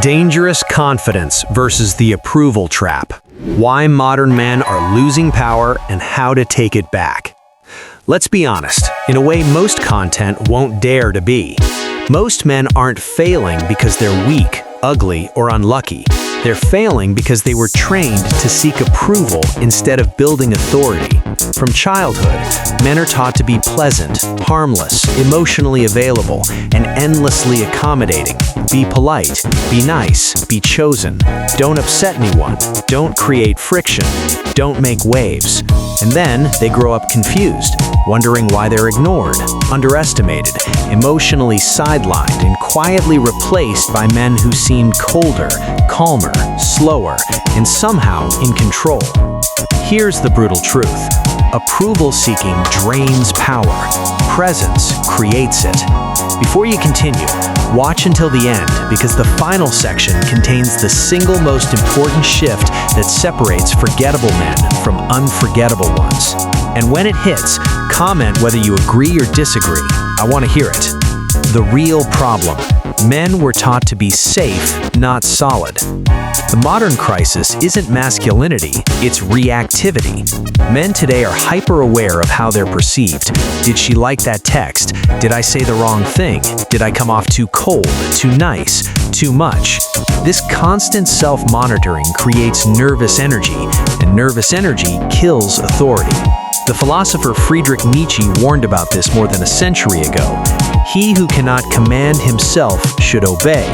Dangerous confidence versus the approval trap. Why modern men are losing power and how to take it back. Let's be honest, in a way most content won't dare to be. Most men aren't failing because they're weak, ugly, or unlucky. They're failing because they were trained to seek approval instead of building authority. From childhood, men are taught to be pleasant, harmless, emotionally available, and endlessly accommodating. Be polite, be nice, be chosen. Don't upset anyone, don't create friction, don't make waves. And then they grow up confused, wondering why they're ignored, underestimated, emotionally sidelined, and quietly replaced by men who seem colder, calmer, slower, and somehow in control. Here's the brutal truth. Approval-seeking drains power. Presence creates it. Before you continue, watch until the end because the final section contains the single most important shift that separates forgettable men from unforgettable ones. And when it hits, comment whether you agree or disagree. I want to hear it. The real problem. Men were taught to be safe, not solid. The modern crisis isn't masculinity, it's reactivity. Men today are hyper-aware of how they're perceived. Did she like that text? Did I say the wrong thing? Did I come off too cold, too nice, too much? This constant self-monitoring creates nervous energy, and nervous energy kills authority. The philosopher Friedrich Nietzsche warned about this more than a century ago. He who cannot command himself should obey,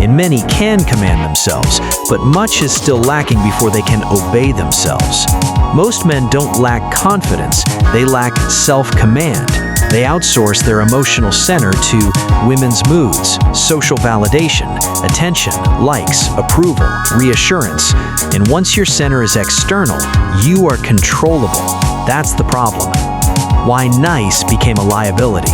and many can command themselves, but much is still lacking before they can obey themselves. Most men don't lack confidence, they lack self-command. They outsource their emotional center to women's moods, social validation, attention, likes, approval, reassurance. And once your center is external, you are controllable. That's the problem. Why nice became a liability.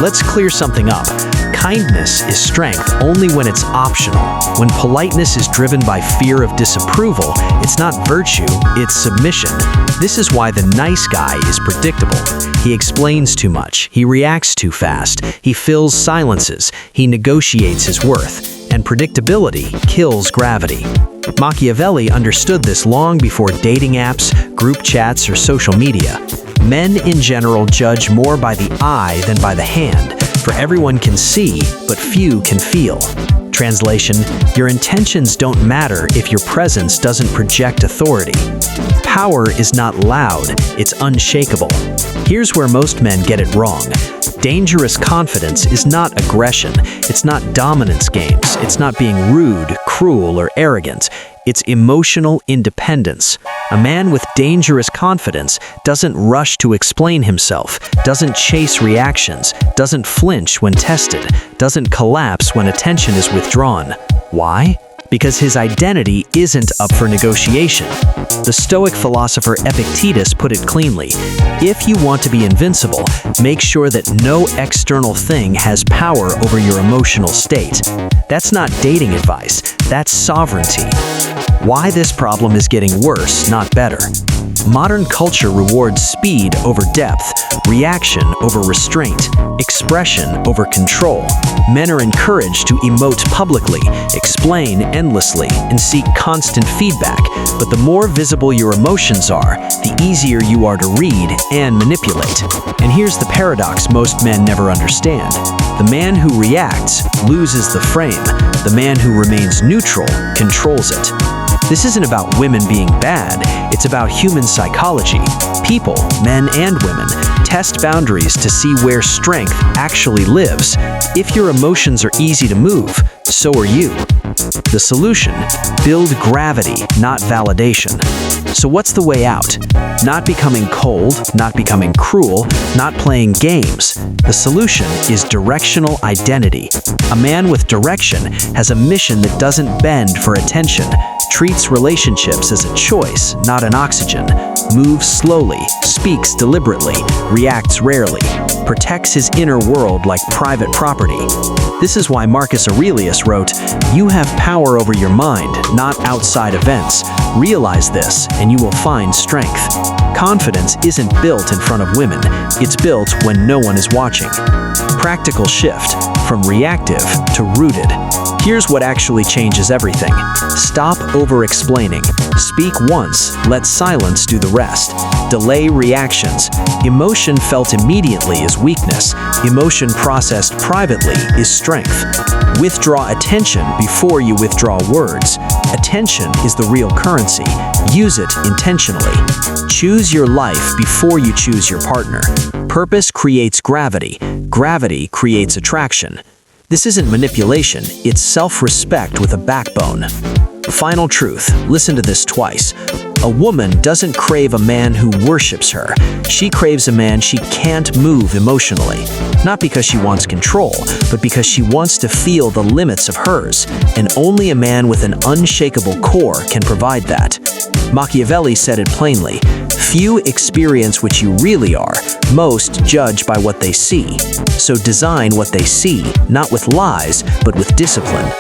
Let's clear something up. Kindness is strength only when it's optional. When politeness is driven by fear of disapproval, it's not virtue, it's submission. This is why the nice guy is predictable. He explains too much, he reacts too fast, he fills silences, he negotiates his worth, and predictability kills gravity. Machiavelli understood this long before dating apps, group chats, or social media. Men in general judge more by the eye than by the hand, for everyone can see, but few can feel. Translation: your intentions don't matter if your presence doesn't project authority. Power is not loud, it's unshakable. Here's where most men get it wrong. Dangerous confidence is not aggression, it's not dominance games, it's not being rude, cruel, or arrogant. It's emotional independence. A man with dangerous confidence doesn't rush to explain himself, doesn't chase reactions, doesn't flinch when tested, doesn't collapse when attention is withdrawn. Why? Because his identity isn't up for negotiation. The Stoic philosopher Epictetus put it cleanly. If you want to be invincible, make sure that no external thing has power over your emotional state. That's not dating advice, that's sovereignty. Why this problem is getting worse, not better. Modern culture rewards speed over depth, reaction over restraint, expression over control. Men are encouraged to emote publicly, explain endlessly, and seek constant feedback. But the more visible your emotions are, the easier you are to read and manipulate. And here's the paradox most men never understand. The man who reacts loses the frame. The man who remains neutral controls it. This isn't about women being bad, it's about human psychology. People, men and women, test boundaries to see where strength actually lives. If your emotions are easy to move, so are you. The solution: build gravity, not validation. So what's the way out? Not becoming cold, not becoming cruel, not playing games. The solution is directional identity. A man with direction has a mission that doesn't bend for attention, treats relationships as a choice, not an oxygen, moves slowly, speaks deliberately, reacts rarely, protects his inner world like private property. This is why Marcus Aurelius wrote, "You have power over your mind, not outside events. Realize this, and you will find strength." Confidence isn't built in front of women, it's built when no one is watching. Practical shift, from reactive to rooted. Here's what actually changes everything. Stop over-explaining. Speak once, let silence do the rest. Delay reactions. Emotion felt immediately is weakness. Emotion processed privately is strength. Withdraw attention before you withdraw words. Attention is the real currency. Use it intentionally. Choose your life before you choose your partner. Purpose creates gravity. Gravity creates attraction. This isn't manipulation, it's self-respect with a backbone. Final truth, listen to this twice. A woman doesn't crave a man who worships her. She craves a man she can't move emotionally. Not because she wants control, but because she wants to feel the limits of hers. And only a man with an unshakable core can provide that. Machiavelli said it plainly. Few experience what you really are. Most judge by what they see. So design what they see, not with lies, but with discipline.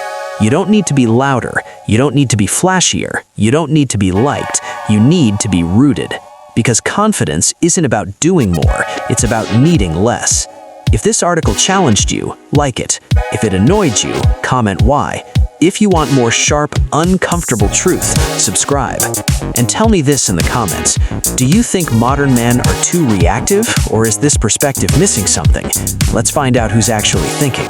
You don't need to be louder. You don't need to be flashier. You don't need to be liked. You need to be rooted. Because confidence isn't about doing more, it's about needing less. If this article challenged you, like it. If it annoyed you, comment why. If you want more sharp, uncomfortable truth, subscribe. And tell me this in the comments. Do you think modern men are too reactive, or is this perspective missing something? Let's find out who's actually thinking.